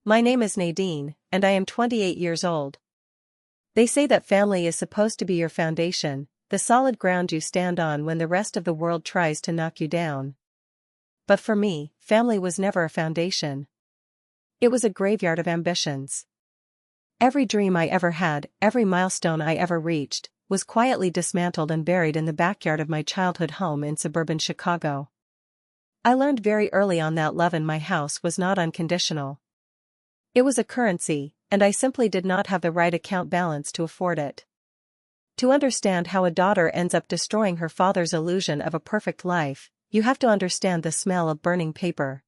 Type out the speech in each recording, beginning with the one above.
My name is Nadine, and I am 28 years old. They say that family is supposed to be your foundation, the solid ground you stand on when the rest of the world tries to knock you down. But for me, family was never a foundation. It was a graveyard of ambitions. Every dream I ever had, every milestone I ever reached, was quietly dismantled and buried in the backyard of my childhood home in suburban Chicago. I learned very early on that love in my house was not unconditional. It was a currency, and I simply did not have the right account balance to afford it. To understand how a daughter ends up destroying her father's illusion of a perfect life, you have to understand the smell of burning paper.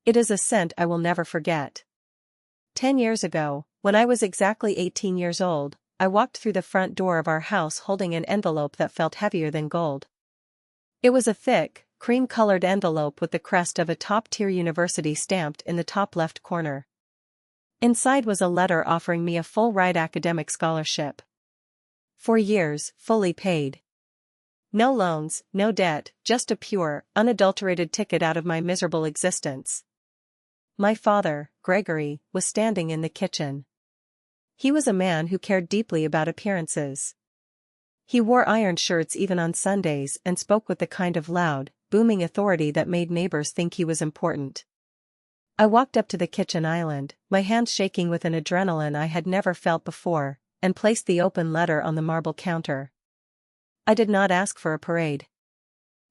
It is a scent I will never forget. 10 years ago, when I was exactly 18 years old, I walked through the front door of our house holding an envelope that felt heavier than gold. It was a thick, cream-colored envelope with the crest of a top-tier university stamped in the top left corner. Inside was a letter offering me a full-ride academic scholarship. 4 years, fully paid. No loans, no debt, just a pure, unadulterated ticket out of my miserable existence. My father, Gregory, was standing in the kitchen. He was a man who cared deeply about appearances. He wore ironed shirts even on Sundays and spoke with the kind of loud, booming authority that made neighbors think he was important. I walked up to the kitchen island, my hands shaking with an adrenaline I had never felt before, and placed the open letter on the marble counter. I did not ask for a parade.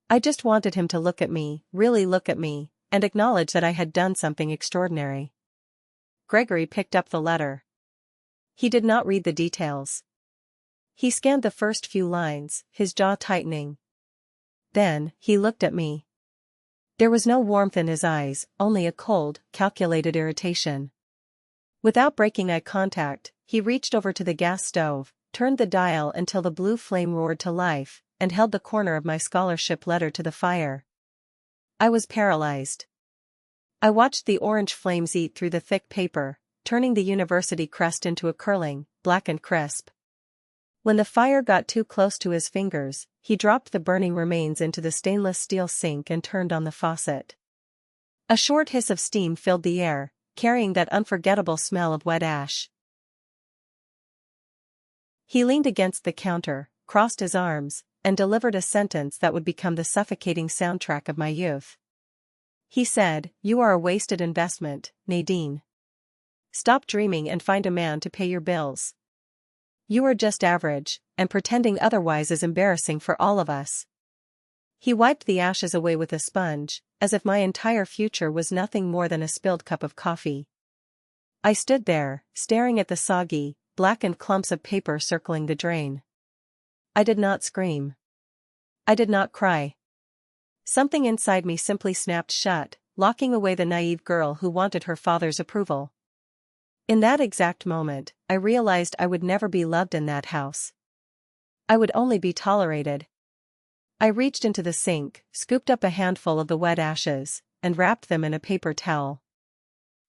I just wanted him to look at me, really look at me, and acknowledge that I had done something extraordinary. Gregory picked up the letter. He did not read the details. He scanned the first few lines, his jaw tightening. Then, he looked at me. There was no warmth in his eyes, only a cold, calculated irritation. Without breaking eye contact, he reached over to the gas stove, turned the dial until the blue flame roared to life, and held the corner of my scholarship letter to the fire. I was paralyzed. I watched the orange flames eat through the thick paper, turning the university crest into a curling, blackened crisp. When the fire got too close to his fingers, he dropped the burning remains into the stainless steel sink and turned on the faucet. A short hiss of steam filled the air, carrying that unforgettable smell of wet ash. He leaned against the counter, crossed his arms, and delivered a sentence that would become the suffocating soundtrack of my youth. He said, "You are a wasted investment, Nadine. Stop dreaming and find a man to pay your bills. You are just average, and pretending otherwise is embarrassing for all of us." He wiped the ashes away with a sponge, as if my entire future was nothing more than a spilled cup of coffee. I stood there, staring at the soggy, blackened clumps of paper circling the drain. I did not scream. I did not cry. Something inside me simply snapped shut, locking away the naive girl who wanted her father's approval. In that exact moment, I realized I would never be loved in that house. I would only be tolerated. I reached into the sink, scooped up a handful of the wet ashes, and wrapped them in a paper towel.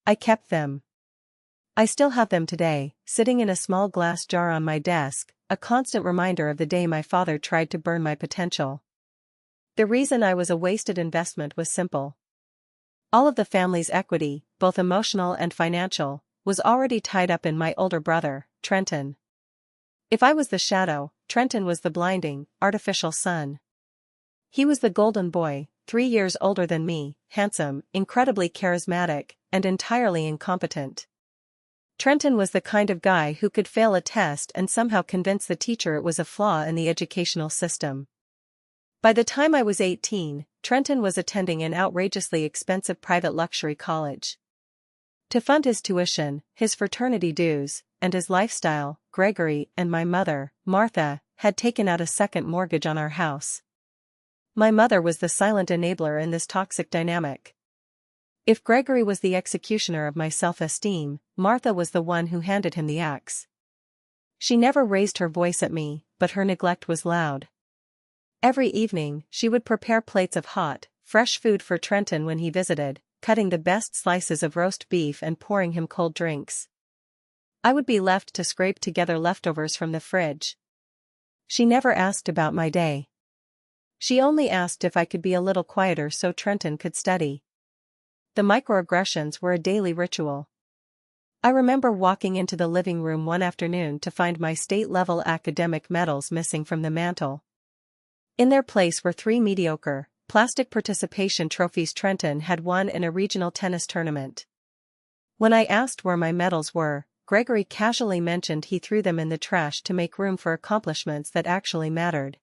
I kept them. I still have them today, sitting in a small glass jar on my desk, a constant reminder of the day my father tried to burn my potential. The reason I was a wasted investment was simple. All of the family's equity, both emotional and financial, was already tied up in my older brother, Trenton. If I was the shadow, Trenton was the blinding, artificial sun. He was the golden boy, 3 years older than me, handsome, incredibly charismatic, and entirely incompetent. Trenton was the kind of guy who could fail a test and somehow convince the teacher it was a flaw in the educational system. By the time I was 18, Trenton was attending an outrageously expensive private luxury college. To fund his tuition, his fraternity dues, and his lifestyle, Gregory and my mother, Martha, had taken out a second mortgage on our house. My mother was the silent enabler in this toxic dynamic. If Gregory was the executioner of my self-esteem, Martha was the one who handed him the axe. She never raised her voice at me, but her neglect was loud. Every evening, she would prepare plates of hot, fresh food for Trenton when he visited, cutting the best slices of roast beef and pouring him cold drinks. I would be left to scrape together leftovers from the fridge. She never asked about my day. She only asked if I could be a little quieter so Trenton could study. The microaggressions were a daily ritual. I remember walking into the living room one afternoon to find my state-level academic medals missing from the mantel. In their place were 3 mediocre, plastic participation trophies Trenton had won in a regional tennis tournament. When I asked where my medals were, Gregory casually mentioned he threw them in the trash to make room for accomplishments that actually mattered.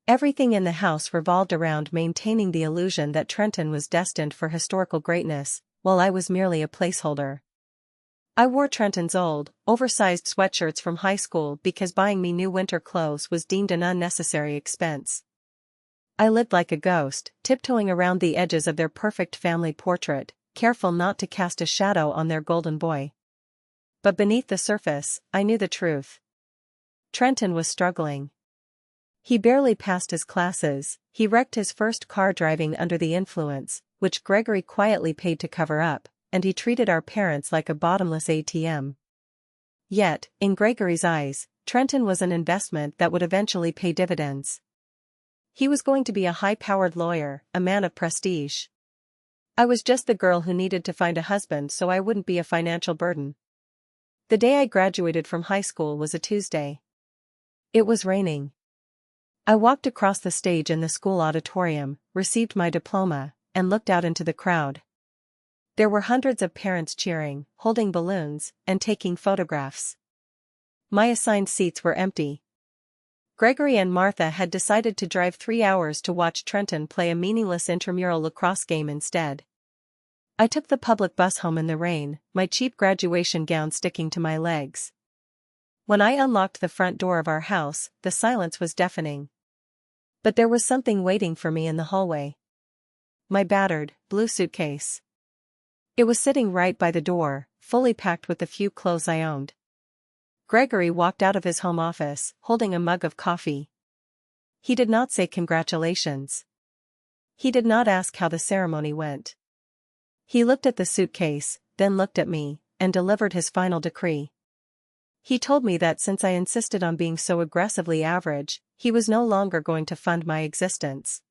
Everything in the house revolved around maintaining the illusion that Trenton was destined for historical greatness, while I was merely a placeholder. I wore Trenton's old, oversized sweatshirts from high school because buying me new winter clothes was deemed an unnecessary expense. I lived like a ghost, tiptoeing around the edges of their perfect family portrait, careful not to cast a shadow on their golden boy. But beneath the surface, I knew the truth. Trenton was struggling. He barely passed his classes, he wrecked his first car driving under the influence, which Gregory quietly paid to cover up, and he treated our parents like a bottomless ATM. Yet, in Gregory's eyes, Trenton was an investment that would eventually pay dividends. He was going to be a high-powered lawyer, a man of prestige. I was just the girl who needed to find a husband so I wouldn't be a financial burden. The day I graduated from high school was a Tuesday. It was raining. I walked across the stage in the school auditorium, received my diploma, and looked out into the crowd. There were hundreds of parents cheering, holding balloons, and taking photographs. My assigned seats were empty. Gregory and Martha had decided to drive 3 hours to watch Trenton play a meaningless intramural lacrosse game instead. I took the public bus home in the rain, my cheap graduation gown sticking to my legs. When I unlocked the front door of our house, the silence was deafening. But there was something waiting for me in the hallway. My battered, blue suitcase. It was sitting right by the door, fully packed with the few clothes I owned. Gregory walked out of his home office, holding a mug of coffee. He did not say congratulations. He did not ask how the ceremony went. He looked at the suitcase, then looked at me, and delivered his final decree. He told me that since I insisted on being so aggressively average, he was no longer going to fund my existence.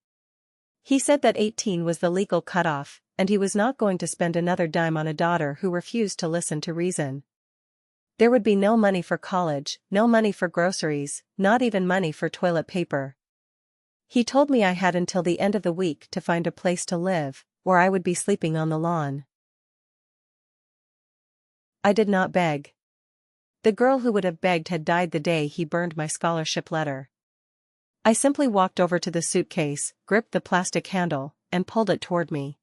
He said that 18 was the legal cutoff, and he was not going to spend another dime on a daughter who refused to listen to reason. There would be no money for college, no money for groceries, not even money for toilet paper. He told me I had until the end of the week to find a place to live, or I would be sleeping on the lawn. I did not beg. The girl who would have begged had died the day he burned my scholarship letter. I simply walked over to the suitcase, gripped the plastic handle, and pulled it toward me.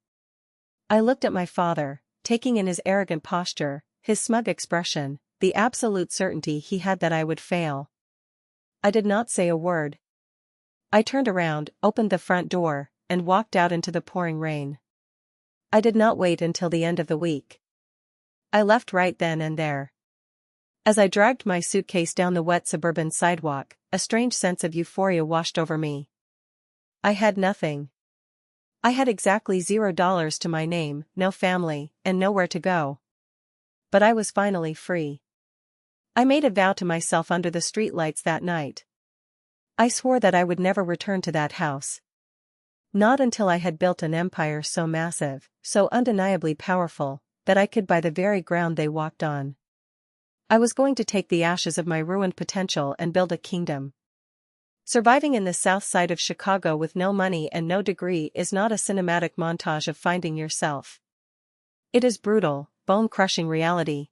I looked at my father, taking in his arrogant posture, his smug expression, the absolute certainty he had that I would fail. I did not say a word. I turned around, opened the front door, and walked out into the pouring rain. I did not wait until the end of the week. I left right then and there. As I dragged my suitcase down the wet suburban sidewalk, a strange sense of euphoria washed over me. I had nothing. I had exactly $0 to my name, no family, and nowhere to go. But I was finally free. I made a vow to myself under the streetlights that night. I swore that I would never return to that house. Not until I had built an empire so massive, so undeniably powerful, that I could buy the very ground they walked on. I was going to take the ashes of my ruined potential and build a kingdom. Surviving in the south side of Chicago with no money and no degree is not a cinematic montage of finding yourself. It is brutal, bone-crushing reality.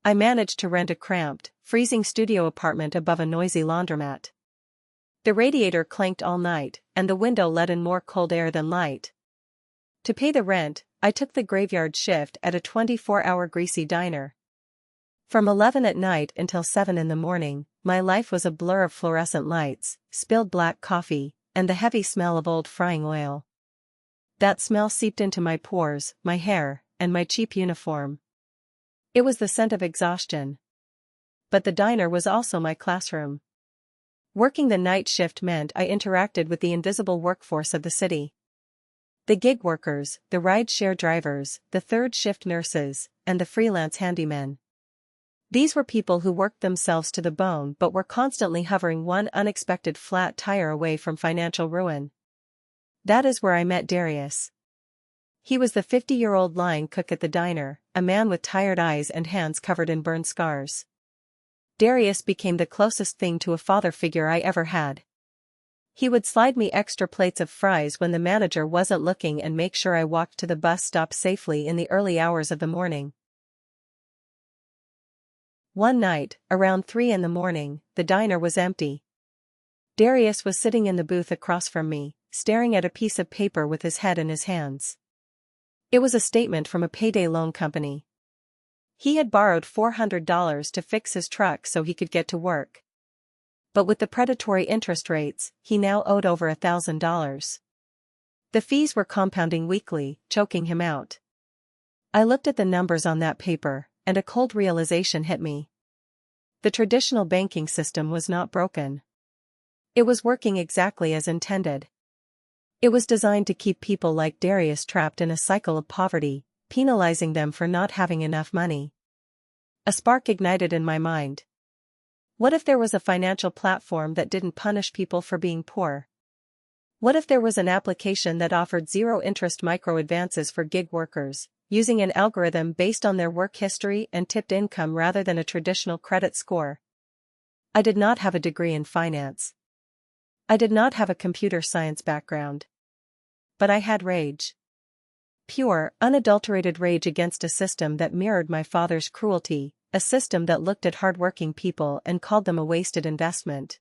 I managed to rent a cramped, freezing studio apartment above a noisy laundromat. The radiator clanked all night, and the window let in more cold air than light. To pay the rent, I took the graveyard shift at a 24-hour greasy diner. From 11 at night until 7 in the morning, my life was a blur of fluorescent lights, spilled black coffee, and the heavy smell of old frying oil. That smell seeped into my pores, my hair, and my cheap uniform. It was the scent of exhaustion. But the diner was also my classroom. Working the night shift meant I interacted with the invisible workforce of the city. The gig workers, the ride-share drivers, the third-shift nurses, and the freelance handymen. These were people who worked themselves to the bone but were constantly hovering one unexpected flat tire away from financial ruin. That is where I met Darius. He was the 50-year-old line cook at the diner, a man with tired eyes and hands covered in burn scars. Darius became the closest thing to a father figure I ever had. He would slide me extra plates of fries when the manager wasn't looking and make sure I walked to the bus stop safely in the early hours of the morning. One night, around 3 a.m, the diner was empty. Darius was sitting in the booth across from me, staring at a piece of paper with his head in his hands. It was a statement from a payday loan company. He had borrowed $400 to fix his truck so he could get to work. But with the predatory interest rates, he now owed over $1,000. The fees were compounding weekly, choking him out. I looked at the numbers on that paper, and a cold realization hit me. The traditional banking system was not broken. It was working exactly as intended. It was designed to keep people like Darius trapped in a cycle of poverty, penalizing them for not having enough money. A spark ignited in my mind. What if there was a financial platform that didn't punish people for being poor? What if there was an application that offered zero-interest micro-advances for gig workers, using an algorithm based on their work history and tipped income rather than a traditional credit score? I did not have a degree in finance. I did not have a computer science background. But I had rage. Pure, unadulterated rage against a system that mirrored my father's cruelty, a system that looked at hardworking people and called them a wasted investment.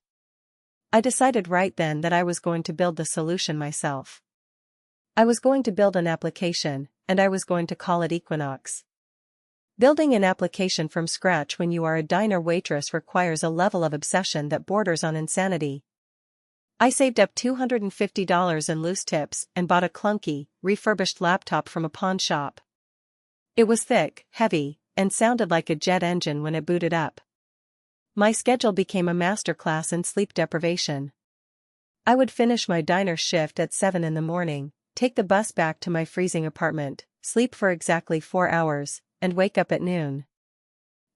I decided right then that I was going to build the solution myself. I was going to build an application, and I was going to call it Equinox. Building an application from scratch when you are a diner waitress requires a level of obsession that borders on insanity. I saved up $250 in loose tips and bought a clunky, refurbished laptop from a pawn shop. It was thick, heavy, and sounded like a jet engine when it booted up. My schedule became a masterclass in sleep deprivation. I would finish my diner shift at 7 a.m, take the bus back to my freezing apartment, sleep for exactly 4 hours, and wake up at noon.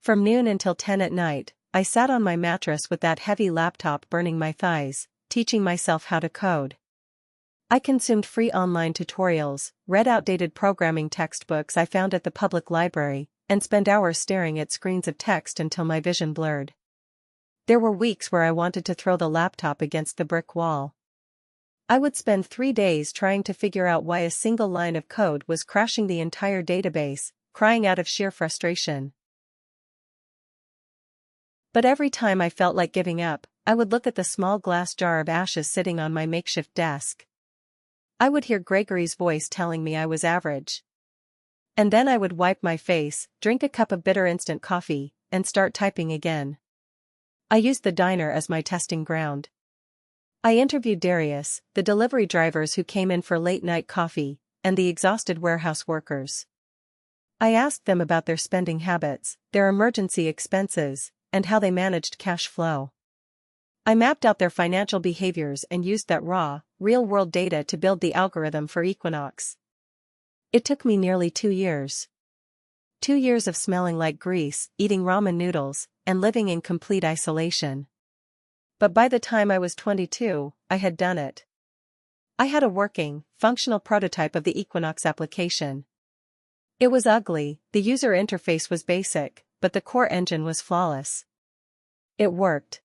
From noon until 10 at night, I sat on my mattress with that heavy laptop burning my thighs, teaching myself how to code. I consumed free online tutorials, read outdated programming textbooks I found at the public library, and spent hours staring at screens of text until my vision blurred. There were weeks where I wanted to throw the laptop against the brick wall. I would spend 3 days trying to figure out why a single line of code was crashing the entire database, crying out of sheer frustration. But every time I felt like giving up, I would look at the small glass jar of ashes sitting on my makeshift desk. I would hear Gregory's voice telling me I was average. And then I would wipe my face, drink a cup of bitter instant coffee, and start typing again. I used the diner as my testing ground. I interviewed Darius, the delivery drivers who came in for late-night coffee, and the exhausted warehouse workers. I asked them about their spending habits, their emergency expenses, and how they managed cash flow. I mapped out their financial behaviors and used that raw, real-world data to build the algorithm for Equinox. It took me nearly 2 years. 2 years of smelling like grease, eating ramen noodles, and living in complete isolation. But by the time I was 22, I had done it. I had a working, functional prototype of the Equinox application. It was ugly, the user interface was basic, but the core engine was flawless. It worked.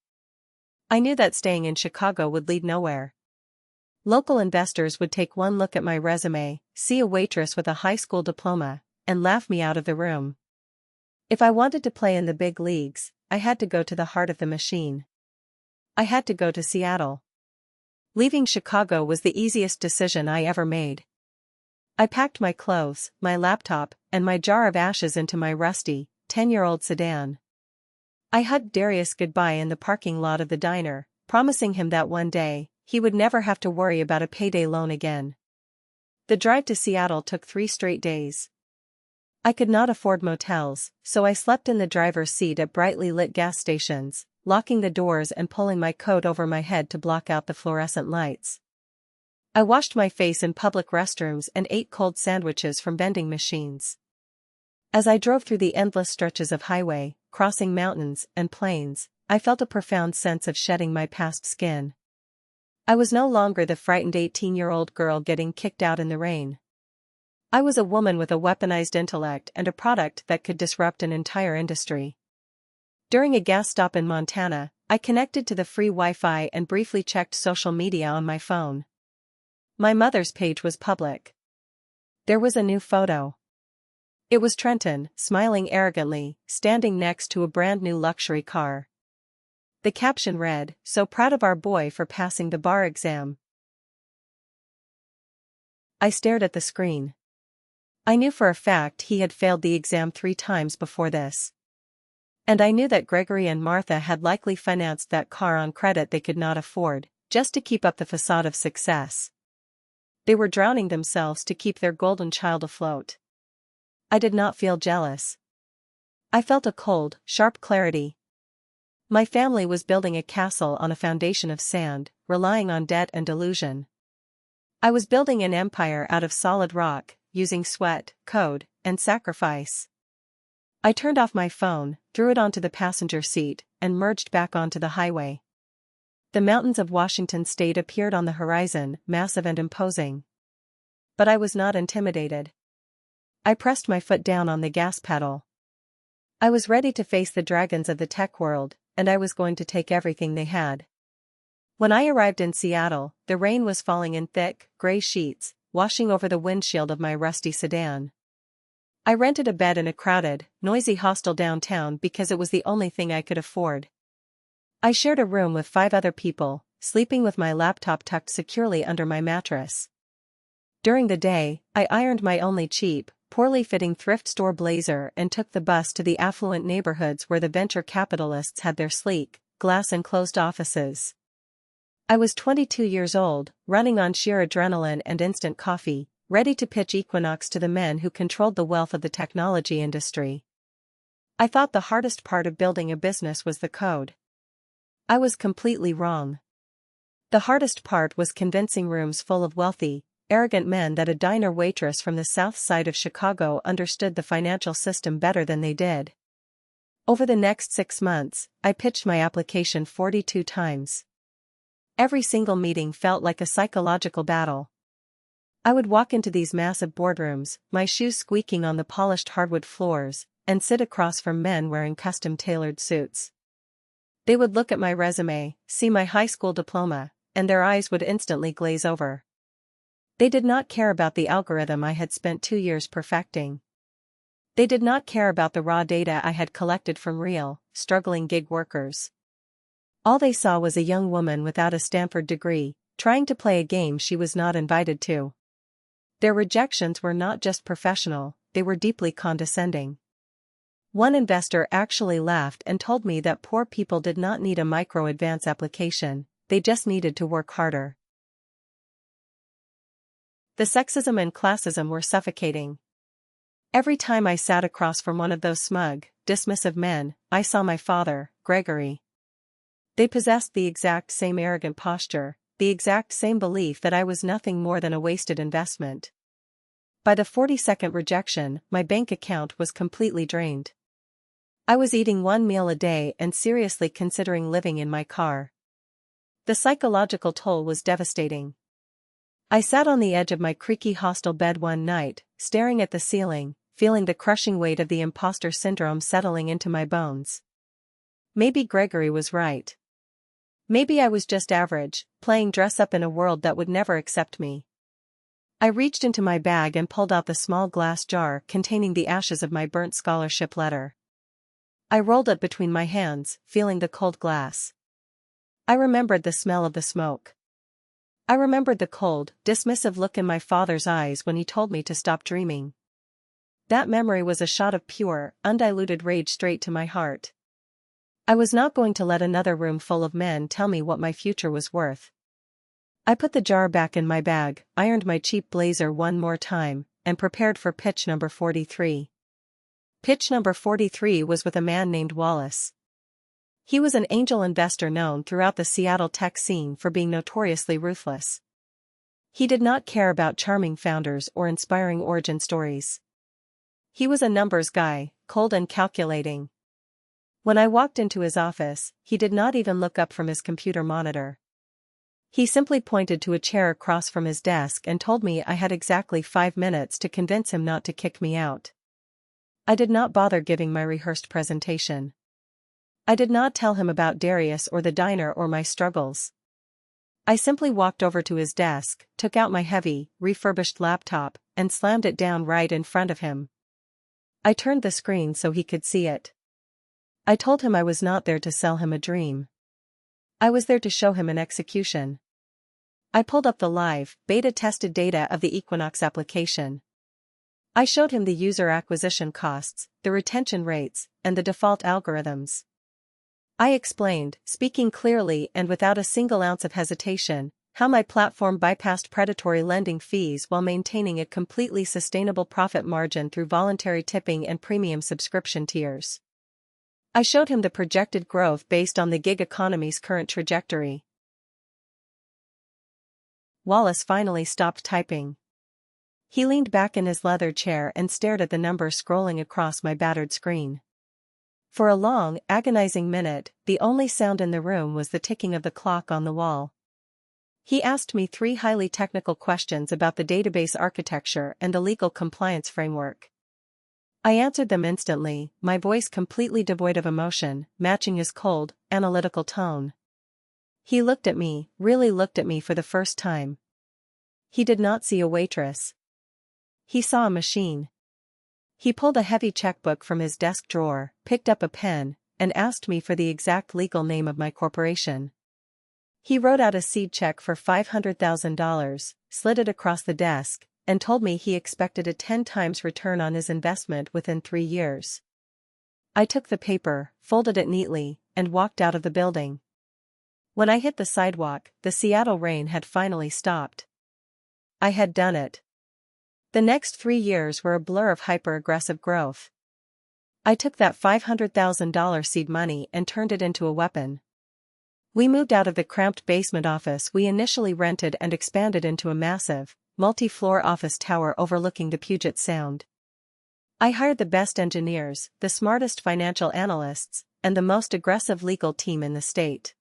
I knew that staying in Chicago would lead nowhere. Local investors would take one look at my resume, see a waitress with a high school diploma, and laugh me out of the room. If I wanted to play in the big leagues, I had to go to the heart of the machine. I had to go to Seattle. Leaving Chicago was the easiest decision I ever made. I packed my clothes, my laptop, and my jar of ashes into my rusty, 10-year-old sedan. I hugged Darius goodbye in the parking lot of the diner, promising him that one day, he would never have to worry about a payday loan again. The drive to Seattle took 3 straight days. I could not afford motels, so I slept in the driver's seat at brightly lit gas stations, locking the doors and pulling my coat over my head to block out the fluorescent lights. I washed my face in public restrooms and ate cold sandwiches from vending machines. As I drove through the endless stretches of highway, crossing mountains and plains, I felt a profound sense of shedding my past skin. I was no longer the frightened 18-year-old girl getting kicked out in the rain. I was a woman with a weaponized intellect and a product that could disrupt an entire industry. During a gas stop in Montana, I connected to the free Wi-Fi and briefly checked social media on my phone. My mother's page was public. There was a new photo. It was Trenton, smiling arrogantly, standing next to a brand new luxury car. The caption read, "So proud of our boy for passing the bar exam." I stared at the screen. I knew for a fact he had failed the exam 3 times before this. And I knew that Gregory and Martha had likely financed that car on credit they could not afford, just to keep up the facade of success. They were drowning themselves to keep their golden child afloat. I did not feel jealous. I felt a cold, sharp clarity. My family was building a castle on a foundation of sand, relying on debt and delusion. I was building an empire out of solid rock, using sweat, code, and sacrifice. I turned off my phone, threw it onto the passenger seat, and merged back onto the highway. The mountains of Washington state appeared on the horizon, massive and imposing. But I was not intimidated. I pressed my foot down on the gas pedal. I was ready to face the dragons of the tech world, and I was going to take everything they had. When I arrived in Seattle, the rain was falling in thick, gray sheets, washing over the windshield of my rusty sedan. I rented a bed in a crowded, noisy hostel downtown because it was the only thing I could afford. I shared a room with 5 other people, sleeping with my laptop tucked securely under my mattress. During the day, I ironed my only cheap, poorly fitting thrift store blazer and took the bus to the affluent neighborhoods where the venture capitalists had their sleek, glass-enclosed offices. I was 22 years old, running on sheer adrenaline and instant coffee, ready to pitch Equinox to the men who controlled the wealth of the technology industry. I thought the hardest part of building a business was the code. I was completely wrong. The hardest part was convincing rooms full of wealthy, arrogant men that a diner waitress from the south side of Chicago understood the financial system better than they did. Over the next 6 months, I pitched my application 42 times. Every single meeting felt like a psychological battle. I would walk into these massive boardrooms, my shoes squeaking on the polished hardwood floors, and sit across from men wearing custom-tailored suits. They would look at my resume, see my high school diploma, and their eyes would instantly glaze over. They did not care about the algorithm I had spent 2 years perfecting. They did not care about the raw data I had collected from real, struggling gig workers. All they saw was a young woman without a Stanford degree, trying to play a game she was not invited to. Their rejections were not just professional, they were deeply condescending. One investor actually laughed and told me that poor people did not need a micro-advance application, they just needed to work harder. The sexism and classism were suffocating. Every time I sat across from one of those smug, dismissive men, I saw my father, Gregory. They possessed the exact same arrogant posture, the exact same belief that I was nothing more than a wasted investment. By the 42nd rejection, my bank account was completely drained. I was eating 1 meal a day and seriously considering living in my car. The psychological toll was devastating. I sat on the edge of my creaky hostel bed one night, staring at the ceiling, feeling the crushing weight of the imposter syndrome settling into my bones. Maybe Gregory was right. Maybe I was just average, playing dress-up in a world that would never accept me. I reached into my bag and pulled out the small glass jar containing the ashes of my burnt scholarship letter. I rolled it between my hands, feeling the cold glass. I remembered the smell of the smoke. I remembered the cold, dismissive look in my father's eyes when he told me to stop dreaming. That memory was a shot of pure, undiluted rage straight to my heart. I was not going to let another room full of men tell me what my future was worth. I put the jar back in my bag, ironed my cheap blazer one more time, and prepared for pitch number 43. Pitch number 43 was with a man named Wallace. He was an angel investor known throughout the Seattle tech scene for being notoriously ruthless. He did not care about charming founders or inspiring origin stories. He was a numbers guy, cold and calculating. When I walked into his office, he did not even look up from his computer monitor. He simply pointed to a chair across from his desk and told me I had exactly 5 minutes to convince him not to kick me out. I did not bother giving my rehearsed presentation. I did not tell him about Darius or the diner or my struggles. I simply walked over to his desk, took out my heavy, refurbished laptop, and slammed it down right in front of him. I turned the screen so he could see it. I told him I was not there to sell him a dream. I was there to show him an execution. I pulled up the live, beta-tested data of the Equinox application. I showed him the user acquisition costs, the retention rates, and the default algorithms. I explained, speaking clearly and without a single ounce of hesitation, how my platform bypassed predatory lending fees while maintaining a completely sustainable profit margin through voluntary tipping and premium subscription tiers. I showed him the projected growth based on the gig economy's current trajectory. Wallace finally stopped typing. He leaned back in his leather chair and stared at the numbers scrolling across my battered screen. For a long, agonizing minute, the only sound in the room was the ticking of the clock on the wall. He asked me 3 highly technical questions about the database architecture and the legal compliance framework. I answered them instantly, my voice completely devoid of emotion, matching his cold, analytical tone. He looked at me, really looked at me for the first time. He did not see a waitress. He saw a machine. He pulled a heavy checkbook from his desk drawer, picked up a pen, and asked me for the exact legal name of my corporation. He wrote out a seed check for $500,000, slid it across the desk, and told me he expected a 10 times return on his investment within 3 years. I took the paper, folded it neatly, and walked out of the building. When I hit the sidewalk, the Seattle rain had finally stopped. I had done it. The next 3 years were a blur of hyper-aggressive growth. I took that $500,000 seed money and turned it into a weapon. We moved out of the cramped basement office we initially rented and expanded into a massive, multi-floor office tower overlooking the Puget Sound. I hired the best engineers, the smartest financial analysts, and the most aggressive legal team in the state.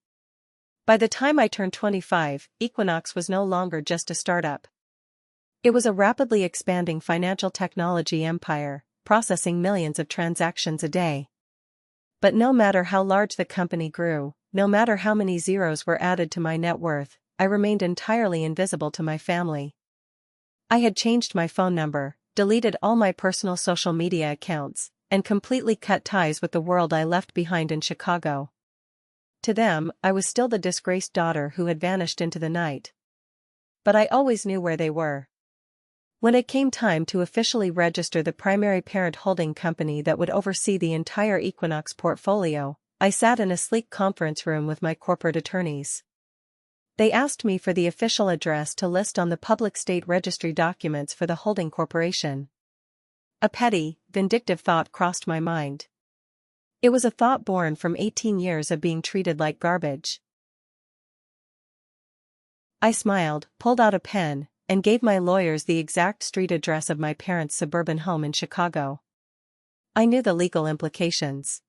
By the time I turned 25, Equinox was no longer just a startup. It was a rapidly expanding financial technology empire, processing millions of transactions a day. But no matter how large the company grew, no matter how many zeros were added to my net worth, I remained entirely invisible to my family. I had changed my phone number, deleted all my personal social media accounts, and completely cut ties with the world I left behind in Chicago. To them, I was still the disgraced daughter who had vanished into the night. But I always knew where they were. When it came time to officially register the primary parent holding company that would oversee the entire Equinox portfolio, I sat in a sleek conference room with my corporate attorneys. They asked me for the official address to list on the public state registry documents for the holding corporation. A petty, vindictive thought crossed my mind. It was a thought born from 18 years of being treated like garbage. I smiled, pulled out a pen, and gave my lawyers the exact street address of my parents' suburban home in Chicago. I knew the legal implications.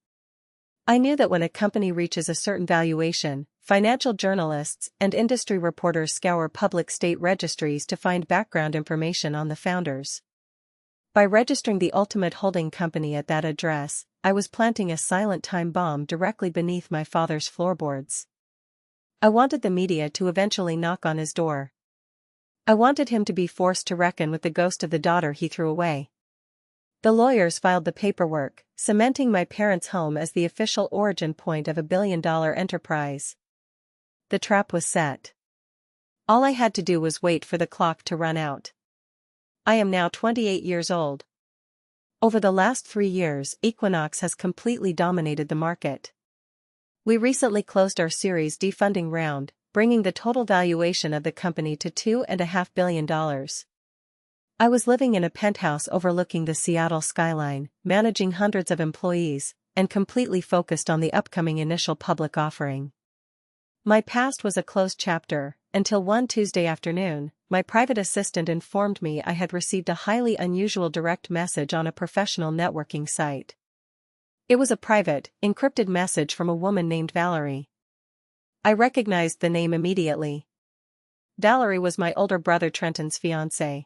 I knew that when a company reaches a certain valuation, financial journalists and industry reporters scour public state registries to find background information on the founders. By registering the ultimate holding company at that address, I was planting a silent time bomb directly beneath my father's floorboards. I wanted the media to eventually knock on his door. I wanted him to be forced to reckon with the ghost of the daughter he threw away. The lawyers filed the paperwork, cementing my parents' home as the official origin point of a billion-dollar enterprise. The trap was set. All I had to do was wait for the clock to run out. I am now 28 years old. Over the last 3 years, Equinox has completely dominated the market. We recently closed our Series D funding round, bringing the total valuation of the company to $2.5 billion. I was living in a penthouse overlooking the Seattle skyline, managing hundreds of employees, and completely focused on the upcoming initial public offering. My past was a closed chapter, until one Tuesday afternoon, my private assistant informed me I had received a highly unusual direct message on a professional networking site. It was a private, encrypted message from a woman named Valerie. I recognized the name immediately. Valerie was my older brother Trenton's fiancée.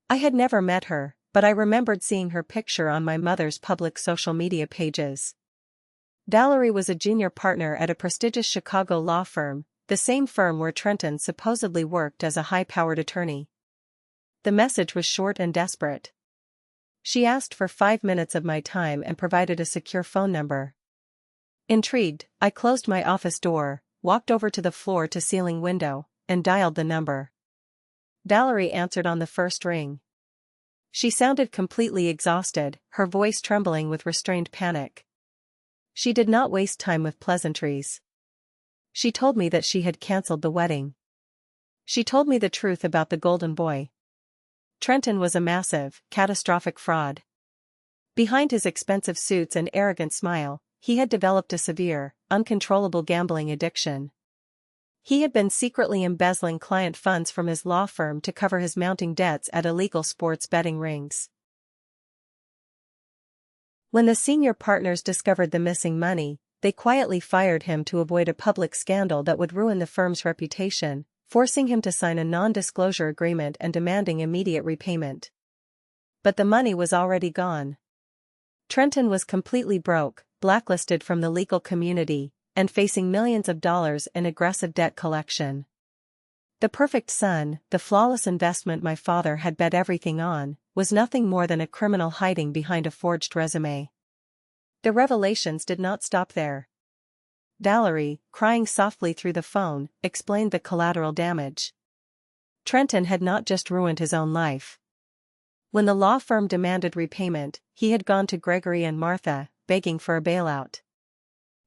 I had never met her, but I remembered seeing her picture on my mother's public social media pages. Valerie was a junior partner at a prestigious Chicago law firm, the same firm where Trenton supposedly worked as a high-powered attorney. The message was short and desperate. She asked for 5 minutes of my time and provided a secure phone number. Intrigued, I closed my office door, walked over to the floor-to-ceiling window, and dialed the number. Valerie answered on the first ring. She sounded completely exhausted, her voice trembling with restrained panic. She did not waste time with pleasantries. She told me that she had canceled the wedding. She told me the truth about the golden boy. Trenton was a massive, catastrophic fraud. Behind his expensive suits and arrogant smile, he had developed a severe, uncontrollable gambling addiction. He had been secretly embezzling client funds from his law firm to cover his mounting debts at illegal sports betting rings. When the senior partners discovered the missing money, they quietly fired him to avoid a public scandal that would ruin the firm's reputation, forcing him to sign a non-disclosure agreement and demanding immediate repayment. But the money was already gone. Trenton was completely broke, blacklisted from the legal community, and facing millions of dollars in aggressive debt collection. The perfect son, the flawless investment my father had bet everything on, was nothing more than a criminal hiding behind a forged resume. The revelations did not stop there. Valerie, crying softly through the phone, explained the collateral damage. Trenton had not just ruined his own life. When the law firm demanded repayment, he had gone to Gregory and Martha, begging for a bailout.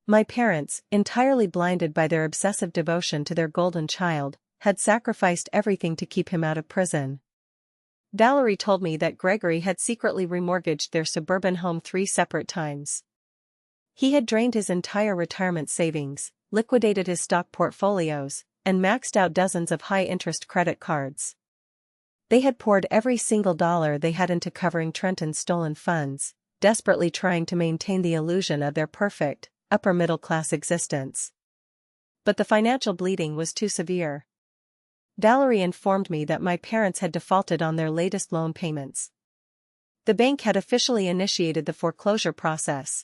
My parents, entirely blinded by their obsessive devotion to their golden child, had sacrificed everything to keep him out of prison. Valerie told me that Gregory had secretly remortgaged their suburban home 3 separate times. He had drained his entire retirement savings, liquidated his stock portfolios, and maxed out dozens of high-interest credit cards. They had poured every single dollar they had into covering Trenton's stolen funds, desperately trying to maintain the illusion of their perfect, upper-middle-class existence. But the financial bleeding was too severe. Valerie informed me that my parents had defaulted on their latest loan payments. The bank had officially initiated the foreclosure process.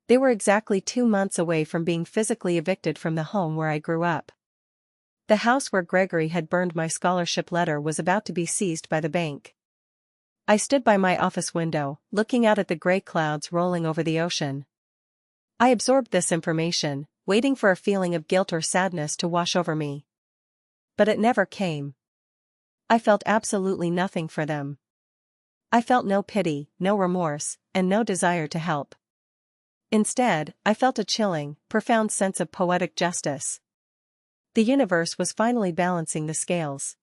They were exactly 2 months away from being physically evicted from the home where I grew up. The house where Gregory had burned my scholarship letter was about to be seized by the bank. I stood by my office window, looking out at the gray clouds rolling over the ocean. I absorbed this information, waiting for a feeling of guilt or sadness to wash over me. But it never came. I felt absolutely nothing for them. I felt no pity, no remorse, and no desire to help. Instead, I felt a chilling, profound sense of poetic justice. The universe was finally balancing the scales.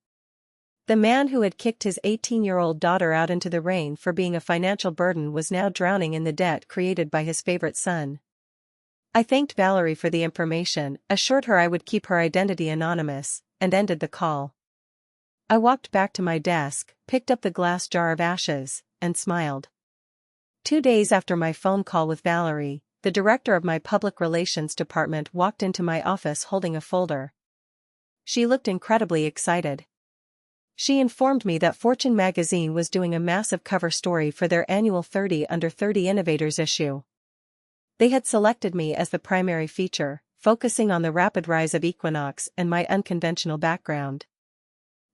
The man who had kicked his 18-year-old daughter out into the rain for being a financial burden was now drowning in the debt created by his favorite son. I thanked Valerie for the information, assured her I would keep her identity anonymous, and ended the call. I walked back to my desk, picked up the glass jar of ashes, and smiled. 2 days after my phone call with Valerie, the director of my public relations department walked into my office holding a folder. She looked incredibly excited. She informed me that Fortune magazine was doing a massive cover story for their annual 30 Under 30 Innovators issue. They had selected me as the primary feature, focusing on the rapid rise of Equinox and my unconventional background.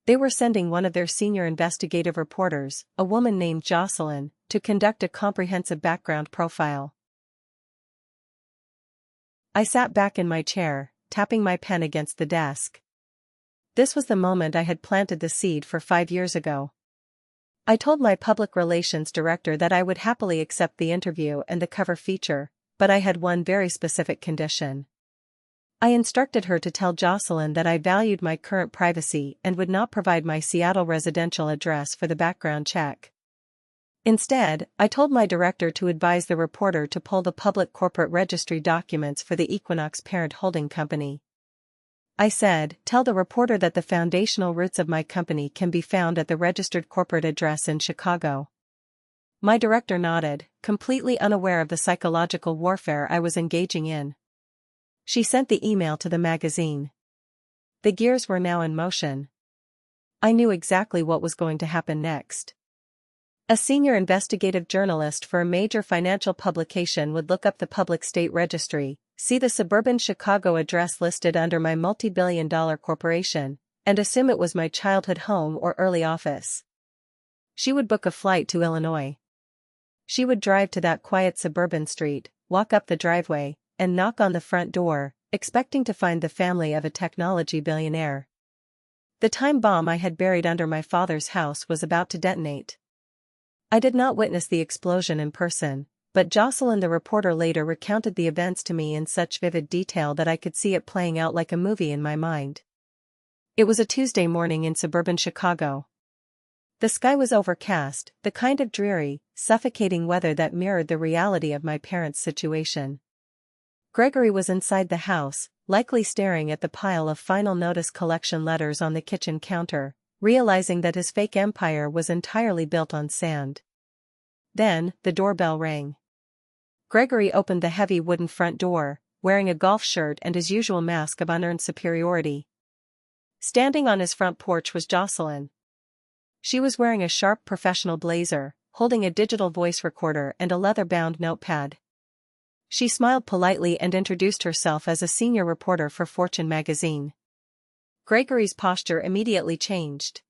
They were sending one of their senior investigative reporters, a woman named Jocelyn, to conduct a comprehensive background profile. I sat back in my chair, tapping my pen against the desk. This was the moment I had planted the seed for 5 years ago. I told my public relations director that I would happily accept the interview and the cover feature, but I had one very specific condition. I instructed her to tell Jocelyn that I valued my current privacy and would not provide my Seattle residential address for the background check. Instead, I told my director to advise the reporter to pull the public corporate registry documents for the Equinox parent holding company. I said, tell the reporter that the foundational roots of my company can be found at the registered corporate address in Chicago. My director nodded, completely unaware of the psychological warfare I was engaging in. She sent the email to the magazine. The gears were now in motion. I knew exactly what was going to happen next. A senior investigative journalist for a major financial publication would look up the public state registry, see the suburban Chicago address listed under my multi-billion-dollar corporation, and assume it was my childhood home or early office. She would book a flight to Illinois. She would drive to that quiet suburban street, walk up the driveway, and knock on the front door, expecting to find the family of a technology billionaire. The time bomb I had buried under my father's house was about to detonate. I did not witness the explosion in person, but Jocelyn the reporter later recounted the events to me in such vivid detail that I could see it playing out like a movie in my mind. It was a Tuesday morning in suburban Chicago. The sky was overcast, the kind of dreary, suffocating weather that mirrored the reality of my parents' situation. Gregory was inside the house, likely staring at the pile of final notice collection letters on the kitchen counter, realizing that his fake empire was entirely built on sand. Then, the doorbell rang. Gregory opened the heavy wooden front door, wearing a golf shirt and his usual mask of unearned superiority. Standing on his front porch was Jocelyn. She was wearing a sharp professional blazer, holding a digital voice recorder and a leather-bound notepad. She smiled politely and introduced herself as a senior reporter for Fortune magazine. Gregory's posture immediately changed.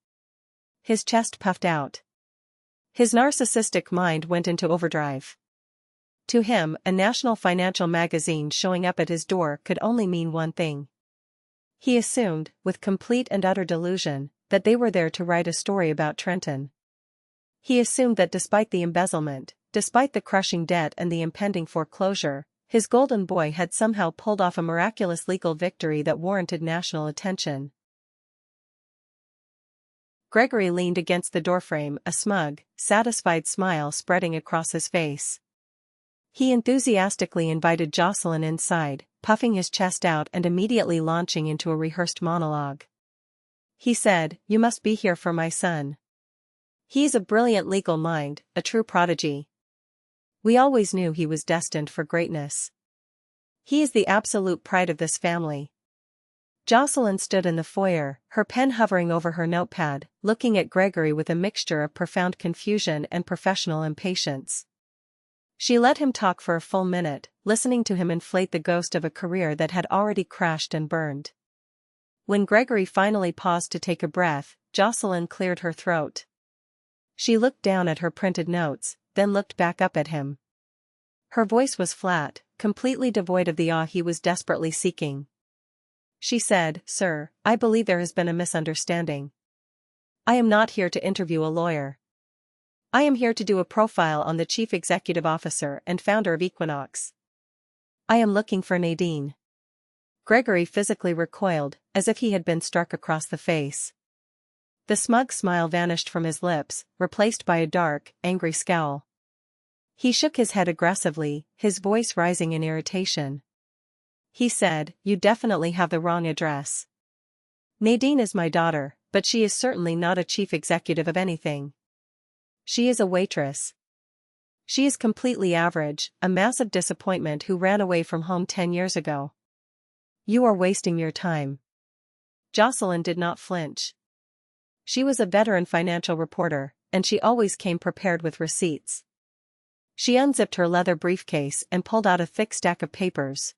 His chest puffed out. His narcissistic mind went into overdrive. To him, a national financial magazine showing up at his door could only mean one thing. He assumed, with complete and utter delusion, that they were there to write a story about Trenton. He assumed that despite the embezzlement, despite the crushing debt and the impending foreclosure, his golden boy had somehow pulled off a miraculous legal victory that warranted national attention. Gregory leaned against the doorframe, a smug, satisfied smile spreading across his face. He enthusiastically invited Jocelyn inside, puffing his chest out and immediately launching into a rehearsed monologue. He said, "You must be here for my son. He's a brilliant legal mind, a true prodigy. We always knew he was destined for greatness. He is the absolute pride of this family." Jocelyn stood in the foyer, her pen hovering over her notepad, looking at Gregory with a mixture of profound confusion and professional impatience. She let him talk for a full minute, listening to him inflate the ghost of a career that had already crashed and burned. When Gregory finally paused to take a breath, Jocelyn cleared her throat. She looked down at her printed notes, then looked back up at him. Her voice was flat, completely devoid of the awe he was desperately seeking. She said, "Sir, I believe there has been a misunderstanding. I am not here to interview a lawyer. I am here to do a profile on the chief executive officer and founder of Equinox. I am looking for Nadine." Gregory physically recoiled, as if he had been struck across the face. The smug smile vanished from his lips, replaced by a dark, angry scowl. He shook his head aggressively, his voice rising in irritation. He said, "You definitely have the wrong address. Nadine is my daughter, but she is certainly not a chief executive of anything. She is a waitress. She is completely average, a massive disappointment who ran away from home 10 years ago. You are wasting your time." Jocelyn did not flinch. She was a veteran financial reporter, and she always came prepared with receipts. She unzipped her leather briefcase and pulled out a thick stack of papers.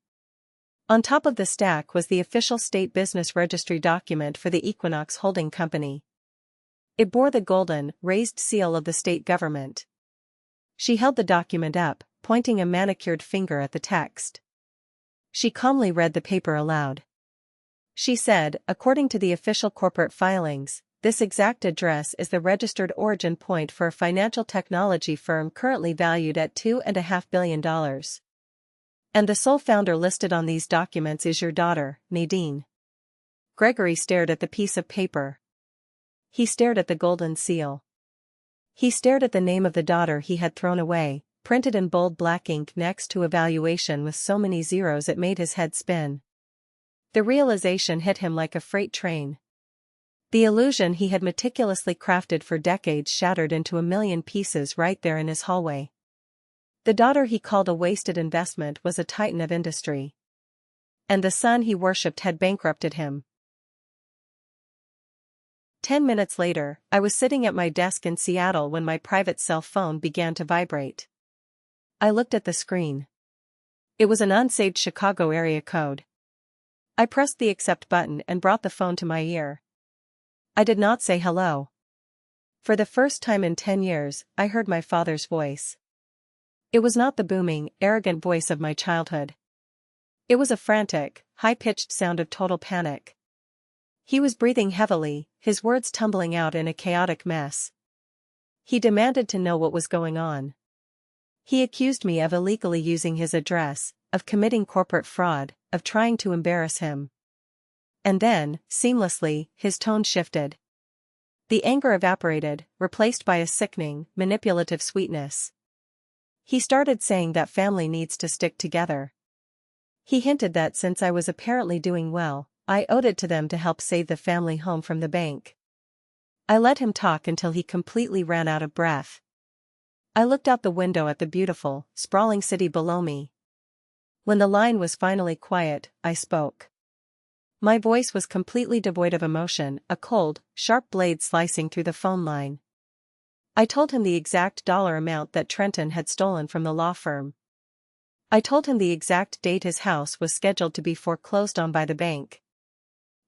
On top of the stack was the official state business registry document for the Equinox Holding Company. It bore the golden, raised seal of the state government. She held the document up, pointing a manicured finger at the text. She calmly read the paper aloud. She said, "According to the official corporate filings, this exact address is the registered origin point for a financial technology firm currently valued at $2.5 billion. And the sole founder listed on these documents is your daughter, Nadine." Gregory stared at the piece of paper. He stared at the golden seal. He stared at the name of the daughter he had thrown away, printed in bold black ink next to a valuation with so many zeros it made his head spin. The realization hit him like a freight train. The illusion he had meticulously crafted for decades shattered into a million pieces right there in his hallway. The daughter he called a wasted investment was a titan of industry. And the son he worshipped had bankrupted him. 10 minutes later, I was sitting at my desk in Seattle when my private cell phone began to vibrate. I looked at the screen. It was an unsaved Chicago area code. I pressed the accept button and brought the phone to my ear. I did not say hello. For the first time in 10 years, I heard my father's voice. It was not the booming, arrogant voice of my childhood. It was a frantic, high-pitched sound of total panic. He was breathing heavily, his words tumbling out in a chaotic mess. He demanded to know what was going on. He accused me of illegally using his address, of committing corporate fraud, of trying to embarrass him. And then, seamlessly, his tone shifted. The anger evaporated, replaced by a sickening, manipulative sweetness. He started saying that family needs to stick together. He hinted that since I was apparently doing well, I owed it to them to help save the family home from the bank. I let him talk until he completely ran out of breath. I looked out the window at the beautiful, sprawling city below me. When the line was finally quiet, I spoke. My voice was completely devoid of emotion, a cold, sharp blade slicing through the phone line. I told him the exact dollar amount that Trenton had stolen from the law firm. I told him the exact date his house was scheduled to be foreclosed on by the bank.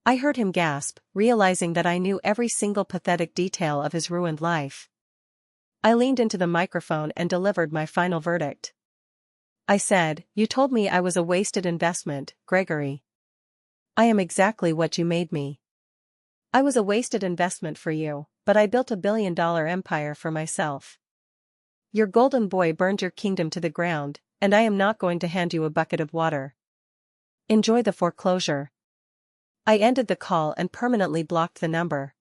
I heard him gasp, realizing that I knew every single pathetic detail of his ruined life. I leaned into the microphone and delivered my final verdict. I said, "You told me I was a wasted investment, Gregory. I am exactly what you made me. I was a wasted investment for you, but I built a billion-dollar empire for myself. Your golden boy burned your kingdom to the ground, and I am not going to hand you a bucket of water. Enjoy the foreclosure." I ended the call and permanently blocked the number.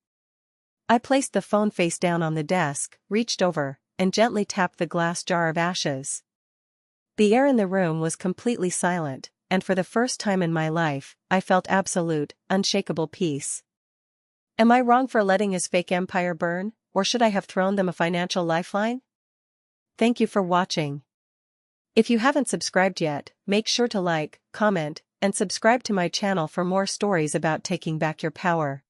I placed the phone face down on the desk, reached over, and gently tapped the glass jar of ashes. The air in the room was completely silent, and for the first time in my life, I felt absolute, unshakable peace. Am I wrong for letting his fake empire burn, or should I have thrown them a financial lifeline? Thank you for watching. If you haven't subscribed yet, make sure to like, comment, and subscribe to my channel for more stories about taking back your power.